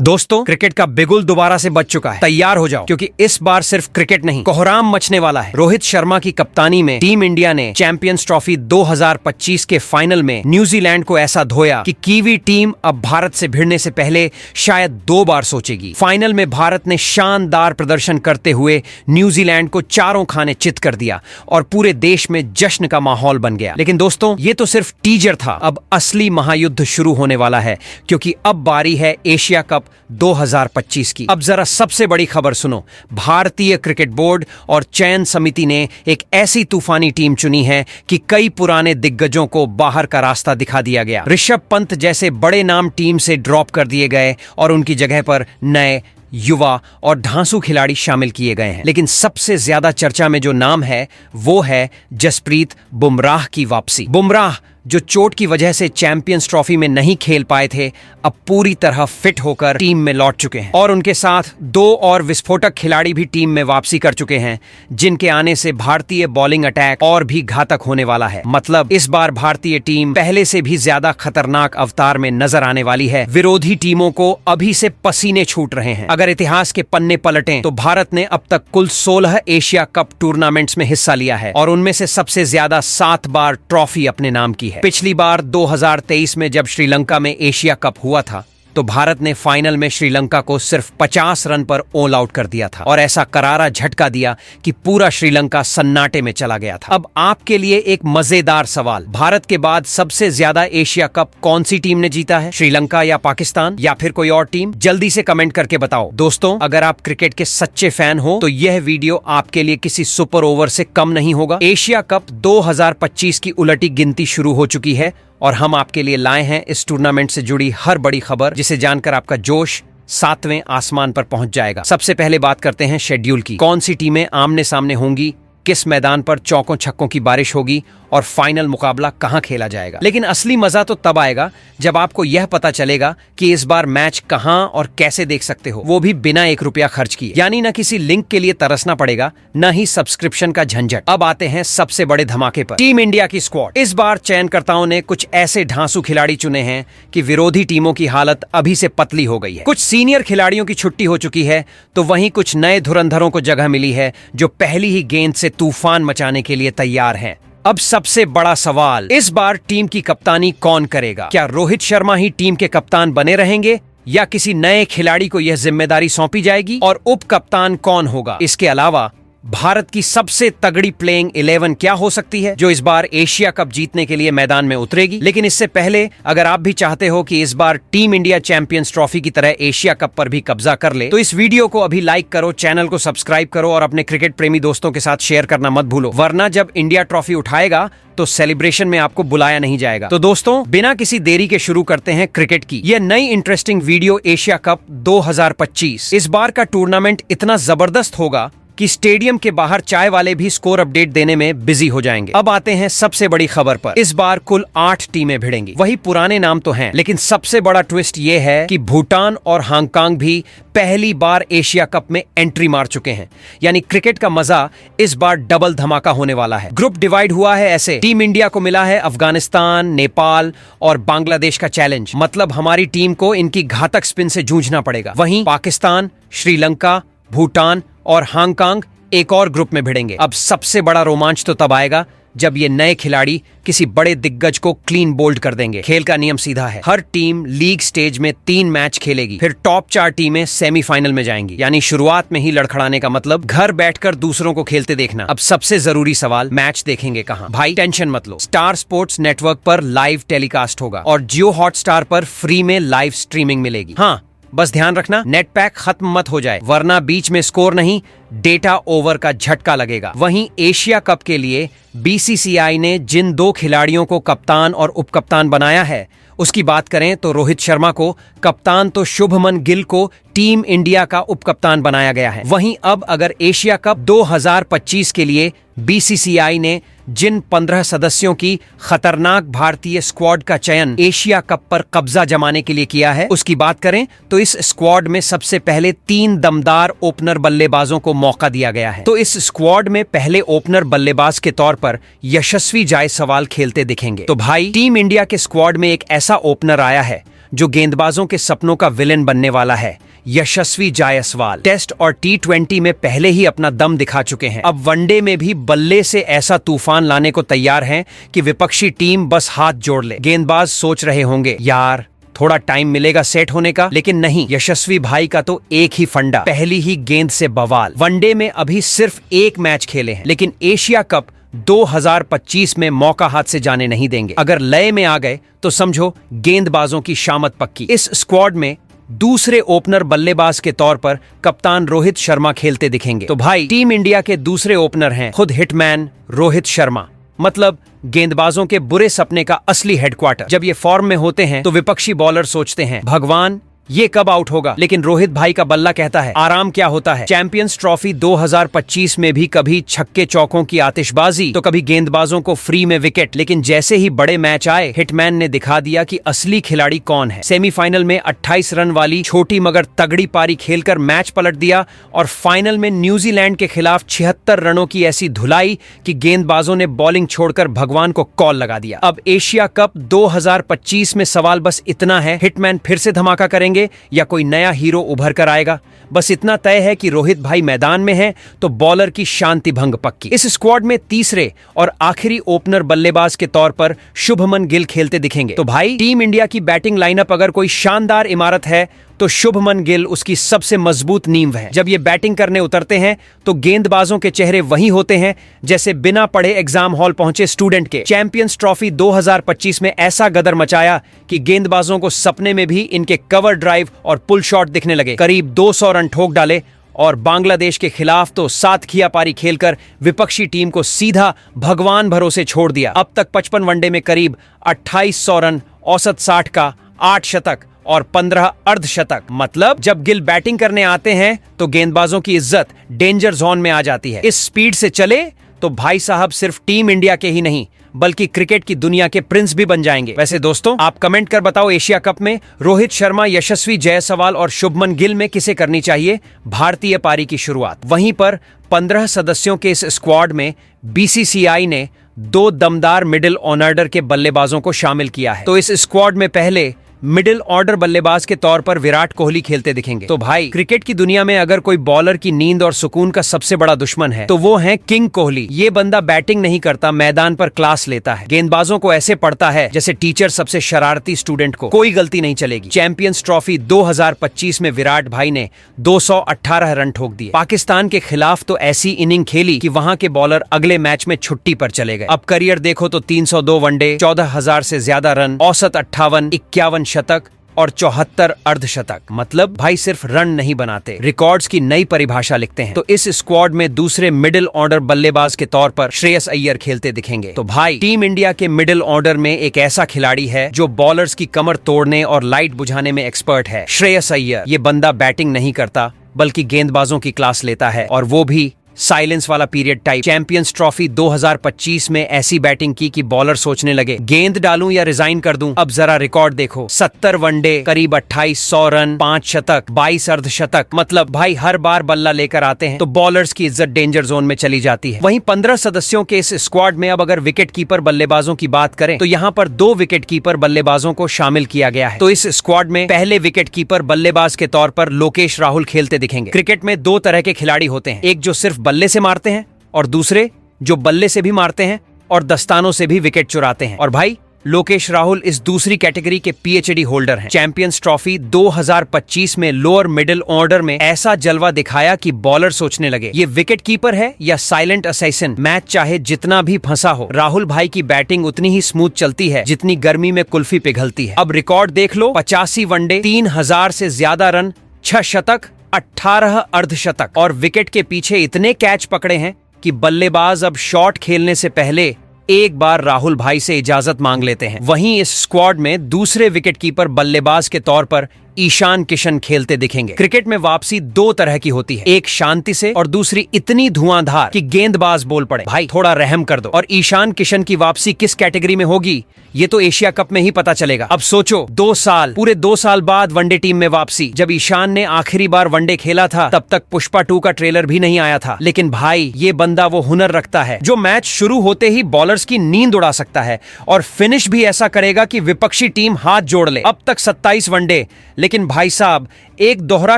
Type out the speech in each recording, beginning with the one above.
दोस्तों, क्रिकेट का बिगुल दोबारा से बज चुका है। तैयार हो जाओ, क्योंकि इस बार सिर्फ क्रिकेट नहीं, कोहराम मचने वाला है। रोहित शर्मा की कप्तानी में टीम इंडिया ने चैंपियंस ट्रॉफी 2025 के फाइनल में न्यूजीलैंड को ऐसा धोया कि कीवी टीम अब भारत से भिड़ने से पहले शायद 2 बार सोचेगी। फाइनल में भारत ने शानदार प्रदर्शन करते हुए न्यूजीलैंड को चारों खाने चित कर दिया और पूरे देश में जश्न का माहौल बन गया। लेकिन दोस्तों, ये तो सिर्फ टीजर था। अब असली महायुद्ध शुरू होने वाला है, क्योंकि अब बारी है एशिया कप 2025 की। अब जरा सबसे बड़ी खबर सुनो। भारतीय क्रिकेट बोर्ड और चयन समिति ने एक ऐसी तूफानी टीम चुनी है कि कई पुराने दिग्गजों को बाहर का रास्ता दिखा दिया गया। ऋषभ पंत जैसे बड़े नाम टीम से ड्रॉप कर दिए गए और उनकी जगह पर नए, युवा और धांसू खिलाड़ी शामिल किए गए हैं। लेकिन सबसे ज्यादा चर्चा में जो नाम है वो है जसप्रीत बुमराह की वापसी। बुमराह, जो चोट की वजह से चैंपियंस ट्रॉफी में नहीं खेल पाए थे, अब पूरी तरह फिट होकर टीम में लौट चुके हैं और उनके साथ 2 और विस्फोटक खिलाड़ी भी टीम में वापसी कर चुके हैं, जिनके आने से भारतीय बॉलिंग अटैक और भी घातक होने वाला है। मतलब इस बार भारतीय टीम पहले से भी ज्यादा खतरनाक अवतार में नजर आने वाली है। विरोधी टीमों को अभी से पसीने छूट रहे हैं। अगर इतिहास के पन्ने पलटें तो भारत ने अब तक कुल 16 एशिया कप टूर्नामेंट्स में हिस्सा लिया है और उनमें से सबसे ज्यादा 7 बार ट्रॉफी अपने नाम की है। पिछली बार 2023 में जब श्रीलंका में एशिया कप हुआ था, तो भारत ने फाइनल में श्रीलंका को सिर्फ 50 रन पर ऑल आउट कर दिया था और ऐसा करारा झटका दिया कि पूरा श्रीलंका सन्नाटे में चला गया था। अब आपके लिए एक मजेदार सवाल, भारत के बाद सबसे ज्यादा एशिया कप कौन सी टीम ने जीता है? श्रीलंका या पाकिस्तान या फिर कोई और टीम? जल्दी से कमेंट करके बताओ। दोस्तों, अगर आप क्रिकेट के सच्चे फैन हो तो यह वीडियो आपके लिए किसी सुपर ओवर से कम नहीं होगा। एशिया कप 2025 की उलटी गिनती शुरू हो चुकी है और हम आपके लिए लाए हैं इस टूर्नामेंट से जुड़ी हर बड़ी खबर, जिसे जानकर आपका जोश 7वें आसमान पर पहुंच जाएगा। सबसे पहले बात करते हैं शेड्यूल की। कौन सी टीमें आमने सामने होंगी, किस मैदान पर चौकों छक्कों की बारिश होगी और फाइनल मुकाबला कहां खेला जाएगा। लेकिन असली मजा तो तब आएगा जब आपको यह पता चलेगा कि इस बार मैच कहां और कैसे देख सकते हो, वो भी बिना 1 रुपया खर्च किए। यानी न किसी लिंक के लिए तरसना पड़ेगा, न ही सब्सक्रिप्शन का झंझट। अब आते हैं सबसे बड़े धमाके पर, टीम इंडिया की स्क्वाड। इस बार चयनकर्ताओं ने कुछ ऐसे ढांसू खिलाड़ी चुने हैं कि विरोधी टीमों की हालत अभी से पतली हो गई है। कुछ सीनियर खिलाड़ियों की छुट्टी हो चुकी है, तो वहीं कुछ नए धुरंधरों को जगह मिली है जो पहली ही गेंद से तूफान मचाने के लिए तैयार हैं। अब सबसे बड़ा सवाल, इस बार टीम की कप्तानी कौन करेगा? क्या रोहित शर्मा ही टीम के कप्तान बने रहेंगे या किसी नए खिलाड़ी को यह जिम्मेदारी सौंपी जाएगी? और उप कप्तान कौन होगा? इसके अलावा भारत की सबसे तगड़ी प्लेइंग 11 क्या हो सकती है, जो इस बार एशिया कप जीतने के लिए मैदान में उतरेगी? लेकिन इससे पहले, अगर आप भी चाहते हो कि इस बार टीम इंडिया चैंपियंस ट्रॉफी की तरह एशिया कप पर भी कब्जा कर ले, तो इस वीडियो को अभी लाइक करो, चैनल को सब्सक्राइब करो और अपने क्रिकेट प्रेमी दोस्तों के साथ शेयर करना मत भूलो, वरना जब इंडिया ट्रॉफी उठाएगा तो सेलिब्रेशन में आपको बुलाया नहीं जाएगा। तो दोस्तों, बिना किसी देरी के शुरू करते हैं क्रिकेट की यह नई इंटरेस्टिंग वीडियो एशिया कप 2025। इस बार का टूर्नामेंट इतना जबरदस्त होगा कि स्टेडियम के बाहर चाय वाले भी स्कोर अपडेट देने में बिजी हो जाएंगे। अब आते हैं सबसे बड़ी खबर पर। इस बार कुल 8 टीमें भिड़ेंगी। वही पुराने नाम तो हैं, लेकिन सबसे बड़ा ट्विस्ट ये है कि भूटान और हांगकांग भी पहली बार एशिया कप में एंट्री मार चुके हैं। यानी क्रिकेट का मजा इस बार डबल धमाका होने वाला है। ग्रुप डिवाइड हुआ है ऐसे, टीम इंडिया को मिला है अफगानिस्तान, नेपाल और बांग्लादेश का चैलेंज। मतलब हमारी टीम को इनकी घातक स्पिन से जूझना पड़ेगा। वहीं पाकिस्तान, श्रीलंका, भूटान और हांगकांग एक और ग्रुप में भिड़ेंगे। अब सबसे बड़ा रोमांच तो तब आएगा जब ये नए खिलाड़ी किसी बड़े दिग्गज को क्लीन बोल्ड कर देंगे। खेल का नियम सीधा है, हर टीम लीग स्टेज में 3 मैच खेलेगी, फिर टॉप 4 टीमें सेमीफाइनल में जाएंगी। यानी शुरुआत में ही लड़खड़ाने का मतलब घर बैठकर दूसरों को खेलते देखना। अब सबसे जरूरी सवाल, मैच देखेंगे कहां? भाई टेंशन मत लो, स्टार स्पोर्ट्स नेटवर्क पर लाइव टेलीकास्ट होगा और जियो हॉटस्टार पर फ्री में लाइव स्ट्रीमिंग मिलेगी। हाँ, बस ध्यान रखना नेट पैक खत्म मत हो जाए, वरना बीच में स्कोर नहीं, डेटा ओवर का झटका लगेगा। वहीं एशिया कप के लिए बीसीसीआई ने जिन 2 खिलाड़ियों को कप्तान और उपकप्तान बनाया है, उसकी बात करें तो रोहित शर्मा को कप्तान तो शुभमन गिल को टीम इंडिया का उपकप्तान बनाया गया है। वहीं अब अगर एशिया कप 2025 के लिए बीसीसीआई ने जिन 15 सदस्यों की खतरनाक भारतीय स्क्वाड का चयन एशिया कप पर कब्जा जमाने के लिए किया है, उसकी बात करें तो इस स्क्वाड में सबसे पहले 3 दमदार ओपनर बल्लेबाजों को मौका दिया गया है। तो इस स्क्वाड में पहले ओपनर बल्लेबाज के तौर पर यशस्वी जायसवाल खेलते दिखेंगे। तो भाई, टीम इंडिया के स्क्वाड में एक ऐसा ओपनर आया है जो गेंदबाजों के सपनों का विलेन बनने वाला है, यशस्वी जायसवाल। टेस्ट और T20 में पहले ही अपना दम दिखा चुके हैं, अब वनडे में भी बल्ले से ऐसा तूफान लाने को तैयार हैं कि विपक्षी टीम बस हाथ जोड़ ले। गेंदबाज सोच रहे होंगे, यार थोड़ा टाइम मिलेगा सेट होने का, लेकिन नहीं, यशस्वी भाई का तो एक ही फंडा, पहली ही गेंद से बवाल। वनडे में अभी सिर्फ एक मैच खेले हैं, लेकिन एशिया कप 2025 में मौका हाथ से जाने नहीं देंगे। अगर लय में आ गए तो समझो गेंदबाजों की शामत पक्की। इस स्क्वाड में दूसरे ओपनर बल्लेबाज के तौर पर कप्तान रोहित शर्मा खेलते दिखेंगे। तो भाई टीम इंडिया के दूसरे ओपनर हैं खुद हिटमैन रोहित शर्मा, मतलब गेंदबाजों के बुरे सपने का असली हेडक्वार्टर। जब ये फॉर्म में होते हैं तो विपक्षी बॉलर सोचते हैं, भगवान ये कब आउट होगा, लेकिन रोहित भाई का बल्ला कहता है, आराम क्या होता है। चैंपियंस ट्रॉफी 2025 में भी कभी छक्के चौकों की आतिशबाजी तो कभी गेंदबाजों को फ्री में विकेट, लेकिन जैसे ही बड़े मैच आए हिटमैन ने दिखा दिया कि असली खिलाड़ी कौन है। सेमीफाइनल में 28 रन वाली छोटी मगर तगड़ी पारी खेलकर मैच पलट दिया और फाइनल में न्यूजीलैंड के खिलाफ 76 रनों की ऐसी धुलाई कि गेंदबाजों ने बॉलिंग छोड़कर भगवान को कॉल लगा दिया। अब एशिया कप 2025 में सवाल बस इतना है, हिटमैन फिर से धमाका करेंगे या कोई नया हीरो उभर कर आएगा। बस इतना तय है कि रोहित भाई मैदान में हैं तो बॉलर की शांति भंग पक्की। इस स्क्वाड में तीसरे और आखिरी ओपनर बल्लेबाज के तौर पर शुभमन गिल खेलते दिखेंगे। तो भाई टीम इंडिया की बैटिंग लाइनअप अगर कोई शानदार इमारत है तो शुभमन गिल उसकी सबसे मजबूत नींव है। जब ये बैटिंग करने उतरते हैं तो गेंदबाजों के चेहरे वही होते हैं जैसे बिना पढ़े एग्जाम हॉल पहुंचे स्टूडेंट के। चैंपियंस ट्रॉफी 2025 में ऐसा गदर मचाया कि गेंदबाजों को सपने में भी इनके कवर ड्राइव और पुल शॉट दिखने लगे। करीब 200 रन ठोक डाले और बांग्लादेश के खिलाफ तो 7 खिया पारी खेलकर विपक्षी टीम को सीधा भगवान भरोसे छोड़ दिया। अब तक 55 वनडे में करीब 2800 रन, औसत 60 का, 8 शतक और 15 अर्धशतक। मतलब जब गिल बैटिंग करने आते हैं तो गेंदबाजों की इज्जत डेंजर जोन में आ जाती है। इस स्पीड से चले तो भाई साहब सिर्फ टीम इंडिया के ही नहीं बल्कि क्रिकेट की दुनिया के प्रिंस भी बन जाएंगे। वैसे दोस्तों आप कमेंट कर बताओ, एशिया कप में रोहित शर्मा, यशस्वी जायसवाल और शुभमन गिल में किसे करनी चाहिए भारतीय पारी की शुरुआत। वहीं पर 15 सदस्यों के इस स्क्वाड में बीसीसीआई ने 2 दमदार मिडिल ऑर्डर के बल्लेबाजों को शामिल किया है। तो इस स्क्वाड में पहले मिडिल ऑर्डर बल्लेबाज के तौर पर विराट कोहली खेलते दिखेंगे। तो भाई क्रिकेट की दुनिया में अगर कोई बॉलर की नींद और सुकून का सबसे बड़ा दुश्मन है तो वो है किंग कोहली। ये बंदा बैटिंग नहीं करता, मैदान पर क्लास लेता है, गेंदबाजों को ऐसे पढ़ता है जैसे टीचर सबसे शरारती स्टूडेंट को। कोई गलती नहीं चलेगी। चैंपियंस ट्रॉफी 2025 में विराट भाई ने 218 रन ठोक दिए। पाकिस्तान के खिलाफ तो ऐसी इनिंग खेली कि वहां के बॉलर अगले मैच में छुट्टी पर चले गए। अब करियर देखो तो 302 वनडे, 14,000 से ज्यादा रन, औसत 58, 51 शतक और 74 अर्धशतक। मतलब भाई सिर्फ रन नहीं बनाते, रिकॉर्ड्स की नई परिभाषा लिखते हैं। तो इस स्क्वाड में दूसरे मिडिल ऑर्डर बल्लेबाज के तौर पर श्रेयस अय्यर खेलते दिखेंगे। तो भाई टीम इंडिया के मिडिल ऑर्डर में एक ऐसा खिलाड़ी है जो बॉलर्स की कमर तोड़ने और लाइट बुझाने में एक्सपर्ट है, श्रेयस अय्यर। ये बंदा बैटिंग नहीं करता बल्कि गेंदबाजों की क्लास लेता है, और वो भी साइलेंस वाला पीरियड टाइप। चैंपियंस ट्रॉफी 2025 में ऐसी बैटिंग की कि बॉलर सोचने लगे, गेंद डालूं या रिजाइन कर दूं। अब जरा रिकॉर्ड देखो, 70 वनडे, करीब 2800 रन, 5 शतक, 22 अर्धशतक। मतलब भाई हर बार बल्ला लेकर आते हैं तो बॉलर्स की इज्जत डेंजर जोन में चली जाती है। वहीं 15 सदस्यों के इस स्क्वाड में अब अगर विकेट कीपर बल्लेबाजों की बात करें तो यहाँ पर 2 विकेट कीपर बल्लेबाजों को शामिल किया गया है। तो इस स्क्वाड में पहले विकेट कीपर बल्लेबाज के तौर पर लोकेश राहुल खेलते दिखेंगे। क्रिकेट में 2 तरह के खिलाड़ी होते हैं, एक जो सिर्फ बल्ले से मारते हैं और दूसरे जो बल्ले से भी मारते हैं और दस्तानों से भी विकेट चुराते हैं। और भाई लोकेश राहुल इस दूसरी कैटेगरी के पीएचडी होल्डर हैं। चैंपियंस ट्रॉफी 2025 में लोअर मिडिल ऑर्डर में ऐसा जलवा दिखाया कि बॉलर सोचने लगे, ये विकेट कीपर है या साइलेंट असैसिन। मैच चाहे जितना भी फंसा हो, राहुल भाई की बैटिंग उतनी ही स्मूथ चलती है जितनी गर्मी में कुल्फी पिघलती है। अब रिकॉर्ड देख लो, 85 वनडे, 3000 से ज्यादा रन, 6 शतक, 18 अर्धशतक और विकेट के पीछे इतने कैच पकड़े हैं कि बल्लेबाज अब शॉट खेलने से पहले एक बार राहुल भाई से इजाजत मांग लेते हैं। वहीं इस स्क्वाड में दूसरे विकेटकीपर बल्लेबाज के तौर पर ईशान किशन खेलते दिखेंगे। क्रिकेट में वापसी दो तरह की होती है, एक शांति से और दूसरी इतनी धुआंधार कि गेंदबाज बोल पड़े, भाई थोड़ा रहम कर दो। और ईशान किशन की वापसी किस कैटेगरी में होगी ये तो एशिया कप में ही पता चलेगा। अब सोचो, पूरे 2 साल बाद वनडे टीम में वापसी। जब ईशान ने आखिरी बार वनडे खेला था तब तक पुष्पा 2 का ट्रेलर भी नहीं आया था। लेकिन भाई ये बंदा वो हुनर रखता है जो मैच शुरू होते ही बॉलर्स की नींद उड़ा सकता है और फिनिश भी ऐसा करेगा कि विपक्षी टीम हाथ जोड़ ले। अब तक 27 वनडे, लेकिन भाई साहब एक दोहरा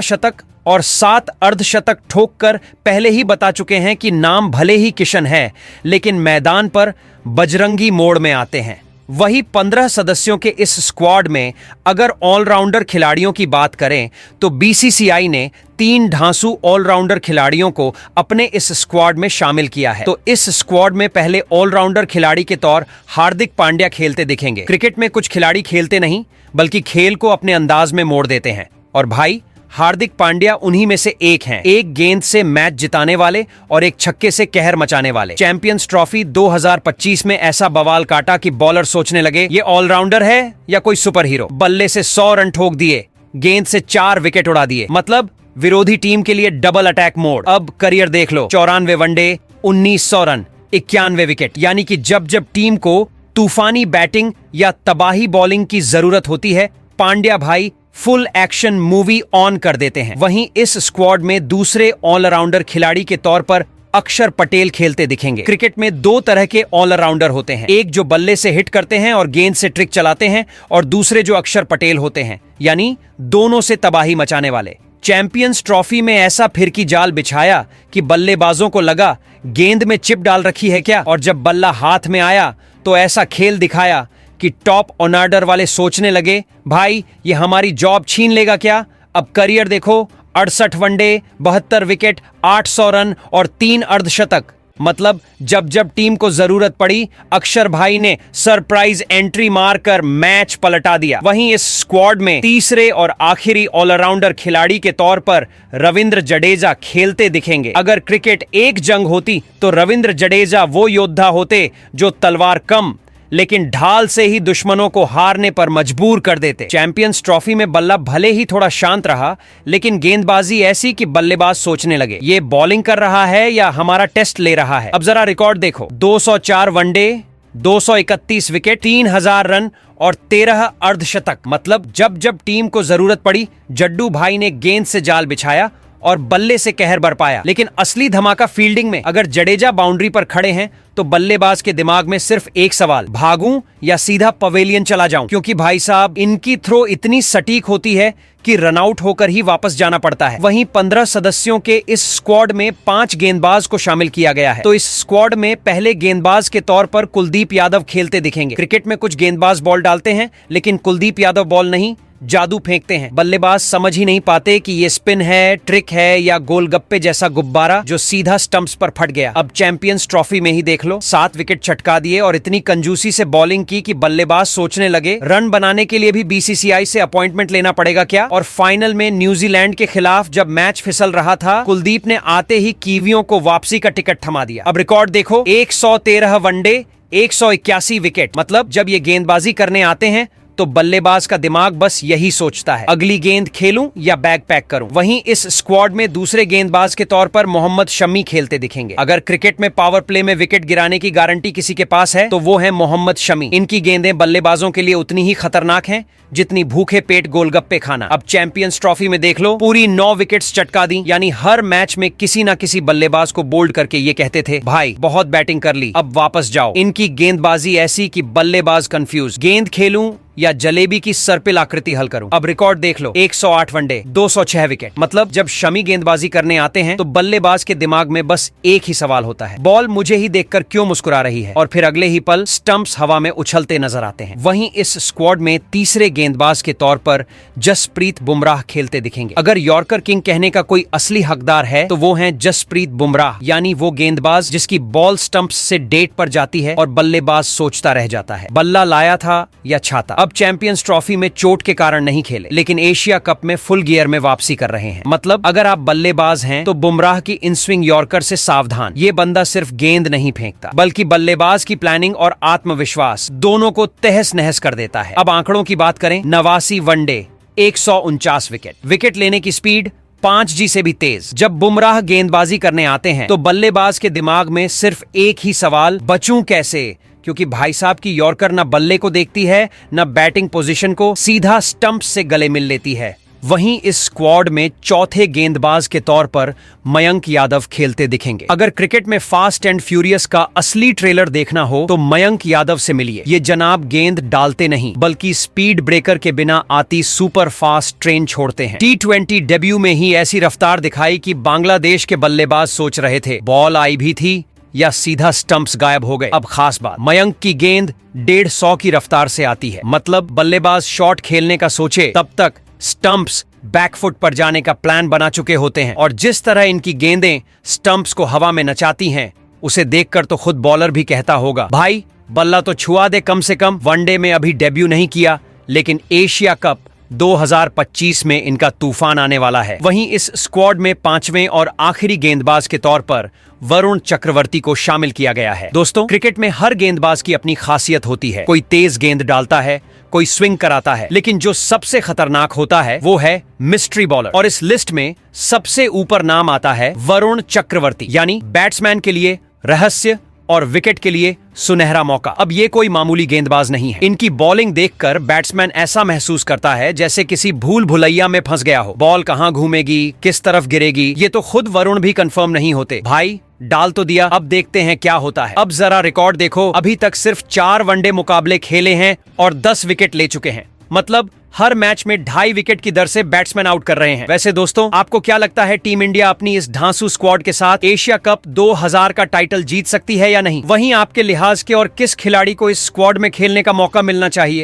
शतक और 7 अर्धशतक ठोक कर पहले ही बता चुके हैं कि नाम भले ही किशन है लेकिन मैदान पर बजरंगी मोड़ में आते हैं। वही 15 सदस्यों के इस स्क्वाड में अगर ऑलराउंडर खिलाड़ियों की बात करें तो बीसीसीआई ने 3 धांसू ऑलराउंडर खिलाड़ियों को अपने इस स्क्वाड में शामिल किया है। तो इस स्क्वाड में पहले ऑलराउंडर खिलाड़ी के तौर हार्दिक पांड्या खेलते दिखेंगे। क्रिकेट में कुछ खिलाड़ी खेलते नहीं बल्कि खेल को अपने अंदाज में मोड़ देते हैं और भाई हार्दिक पांड्या उन्हीं में से एक हैं। एक गेंद से मैच जिताने वाले और एक छक्के से कहर मचाने वाले। चैंपियंस ट्रॉफी 2025 में ऐसा बवाल काटा कि बॉलर सोचने लगे ये ऑलराउंडर है या कोई सुपर हीरो। बल्ले से 100 रन ठोक दिए, गेंद से 4 विकेट उड़ा दिए, मतलब विरोधी टीम के लिए डबल अटैक मोड। अब करियर देख लो, 94 वनडे, 1900 रन, 91 विकेट। यानी कि जब जब टीम को तूफानी बैटिंग या तबाही बॉलिंग की जरूरत होती है पांड्या भाई फुल एक्शन मूवी ऑन कर देते हैं। वहीं इस स्क्वाड में दूसरे ऑलराउंडर खिलाड़ी के तौर पर अक्षर पटेल खेलते दिखेंगे। क्रिकेट में 2 तरह के ऑलराउंडर होते हैं, एक जो बल्ले से हिट करते हैं और गेंद से ट्रिक चलाते हैं और दूसरे जो अक्षर पटेल होते हैं, यानी दोनों से तबाही मचाने वाले। चैंपियंस ट्रॉफी में ऐसा फिरकी जाल बिछाया कि बल्लेबाजों को लगा गेंद में चिप डाल रखी है क्या, और जब बल्ला हाथ में आया तो ऐसा खेल दिखाया कि टॉप ऑर्डर वाले सोचने लगे भाई ये हमारी जॉब छीन लेगा क्या। अब करियर देखो, 68 वनडे, 72 विकेट, 800 रन और 3 अर्धशतक। मतलब जब जब टीम को जरूरत पड़ी अक्षर भाई ने सरप्राइज एंट्री मारकर मैच पलटा दिया। वहीं इस स्क्वाड में तीसरे और आखिरी ऑलराउंडर खिलाड़ी के तौर पर रविंद्र जडेजा खेलते दिखेंगे। अगर क्रिकेट एक जंग होती तो रविंद्र जडेजा वो योद्धा होते जो तलवार कम लेकिन ढाल से ही दुश्मनों को हारने पर मजबूर कर देते। चैंपियंस ट्रॉफी में बल्ला भले ही थोड़ा शांत रहा लेकिन गेंदबाजी ऐसी कि बल्लेबाज सोचने लगे ये बॉलिंग कर रहा है या हमारा टेस्ट ले रहा है। अब जरा रिकॉर्ड देखो, 204 वनडे, 231 विकेट, 3000 रन और 13 अर्धशतक। मतलब जब जब टीम को जरूरत पड़ी जड्डू भाई ने गेंद से जाल बिछाया और बल्ले से कहर बरपाया। लेकिन असली धमाका फील्डिंग में। अगर जडेजा बाउंड्री पर खड़े हैं तो बल्लेबाज के दिमाग में सिर्फ एक सवाल, भागूं या सीधा पवेलियन चला जाऊं, क्योंकि भाई साहब इनकी थ्रो इतनी सटीक होती है कि रनआउट होकर ही वापस जाना पड़ता है। वहीं 15 सदस्यों के इस स्क्वाड में 5 गेंदबाज को शामिल किया गया है। तो इस स्क्वाड में पहले गेंदबाज के तौर पर कुलदीप यादव खेलते दिखेंगे। क्रिकेट में कुछ गेंदबाज बॉल डालते हैं लेकिन कुलदीप यादव बॉल नहीं, जादू फेंकते हैं। बल्लेबाज समझ ही नहीं पाते कि ये स्पिन है, ट्रिक है या गोलगप्पे जैसा गुब्बारा जो सीधा स्टंप्स पर फट गया। अब चैंपियंस ट्रॉफी में ही देख लो, 7 विकेट चटका दिए और इतनी कंजूसी से बॉलिंग की कि बल्लेबाज सोचने लगे रन बनाने के लिए भी बीसीसीआई से अपॉइंटमेंट लेना पड़ेगा क्या। और फाइनल में न्यूजीलैंड के खिलाफ जब मैच फिसल रहा था कुलदीप ने आते ही कीवियों को वापसी का टिकट थमा दिया। अब रिकॉर्ड देखो, 113 वनडे, 181 विकेट। मतलब जब ये गेंदबाजी करने आते हैं तो बल्लेबाज का दिमाग बस यही सोचता है, अगली गेंद खेलूं या बैग पैक करूं। वहीं इस स्क्वाड में दूसरे गेंदबाज के तौर पर मोहम्मद शमी खेलते दिखेंगे। अगर क्रिकेट में पावर प्ले में विकेट गिराने की गारंटी किसी के पास है तो वो है मोहम्मद शमी। इनकी गेंदें बल्लेबाजों के लिए उतनी ही खतरनाक हैं जितनी भूखे पेट गोलगप्पे खाना। अब चैंपियंस ट्रॉफी में देख लो, पूरी 9 विकेट्स चटका दी, यानी हर मैच में किसी ना किसी बल्लेबाज को बोल्ड करके ये कहते थे भाई बहुत बैटिंग कर ली, अब वापस जाओ। इनकी गेंदबाजी ऐसी कि बल्लेबाज कंफ्यूज, गेंद खेलूं या जलेबी की सर्पिल आकृति हल करूं। अब रिकॉर्ड देख लो, 108 वनडे, 206 विकेट। मतलब जब शमी गेंदबाजी करने आते हैं तो बल्लेबाज के दिमाग में बस एक ही सवाल होता है, बॉल मुझे ही देखकर क्यों मुस्कुरा रही है। और फिर अगले ही पल स्टंप्स हवा में उछलते नजर आते हैं। वहीं इस स्क्वाड में तीसरे गेंदबाज के तौर पर जसप्रीत बुमराह खेलते दिखेंगे। अगर यॉर्कर किंग कहने का कोई असली हकदार है तो वो है जसप्रीत बुमराह, यानी वो गेंदबाज जिसकी बॉल स्टंप्स से डेट पर जाती है और बल्लेबाज सोचता रह जाता है बल्ला लाया था या छाता। अब चैंपियंस ट्रॉफी में चोट के कारण नहीं खेले लेकिन एशिया कप में फुल गियर में वापसी कर रहे हैं। मतलब अगर आप बल्लेबाज हैं तो बुमराह की इन स्विंग यॉर्कर से सावधान। ये बंदा सिर्फ गेंद नहीं फेंकता बल्कि बल्लेबाज की प्लानिंग और आत्मविश्वास दोनों को तहस नहस कर देता है। अब आंकड़ों की बात करें, 89 वनडे, 149 विकेट। विकेट लेने की स्पीड 5G से भी तेज। जब बुमराह गेंदबाजी करने आते हैं तो बल्लेबाज के दिमाग में सिर्फ एक ही सवाल, बचूं कैसे, क्योंकि भाई साहब की यॉर्कर न बल्ले को देखती है न बैटिंग पोजीशन को, सीधा स्टंप से गले मिल लेती है। वहीं इस स्क्वाड में चौथे गेंदबाज के तौर पर मयंक यादव खेलते दिखेंगे। अगर क्रिकेट में फास्ट एंड फ्यूरियस का असली ट्रेलर देखना हो तो मयंक यादव से मिलिए। ये जनाब गेंद डालते नहीं बल्कि स्पीड ब्रेकर के बिना आती सुपर फास्ट ट्रेन छोड़ते हैं। T20 डेब्यू में ही ऐसी रफ्तार दिखाई कि बांग्लादेश के बल्लेबाज सोच रहे थे बॉल आई भी थी या सीधा स्टंप्स गायब हो गए। अब खास बात, मयंक की गेंद 150 की रफ्तार से आती है। मतलब बल्लेबाज शॉट खेलने का सोचे तब तक स्टंप्स बैकफुट पर जाने का प्लान बना चुके होते हैं। और जिस तरह इनकी गेंदें स्टंप्स को हवा में नचाती हैं, उसे देखकर तो खुद बॉलर भी कहता होगा भाई बल्ला तो छुआ दे कम से कम। वनडे में अभी डेब्यू नहीं किया, लेकिन एशिया कप 2025 में इनका तूफान आने वाला है। वहीं इस स्क्वाड में पांचवें और आखिरी गेंदबाज के तौर पर वरुण चक्रवर्ती को शामिल किया गया है। दोस्तों, क्रिकेट में हर गेंदबाज की अपनी खासियत होती है। कोई तेज गेंद डालता है, कोई स्विंग कराता है, लेकिन जो सबसे खतरनाक होता है वो है मिस्ट्री बॉलर। और इस लिस्ट में सबसे ऊपर नाम आता है वरुण चक्रवर्ती, यानी बैट्समैन के लिए रहस्य और विकेट के लिए सुनहरा मौका। अब ये कोई मामूली गेंदबाज नहीं है। इनकी बॉलिंग देखकर बैट्समैन ऐसा महसूस करता है जैसे किसी भूल भुलैया में फंस गया हो। बॉल कहां घूमेगी, किस तरफ गिरेगी, ये तो खुद वरुण भी कंफर्म नहीं होते। भाई डाल तो दिया, अब देखते हैं क्या होता है। अब जरा रिकॉर्ड देखो, अभी तक सिर्फ 4 वनडे मुकाबले खेले हैं और 10 विकेट ले चुके हैं। मतलब हर मैच में 2.5 विकेट की दर से बैट्समैन आउट कर रहे हैं। वैसे दोस्तों, आपको क्या लगता है टीम इंडिया अपनी इस धांसू स्क्वाड के साथ एशिया कप 2000 का टाइटल जीत सकती है या नहीं? वहीं आपके लिहाज के और किस खिलाड़ी को इस स्क्वाड में खेलने का मौका मिलना चाहिए?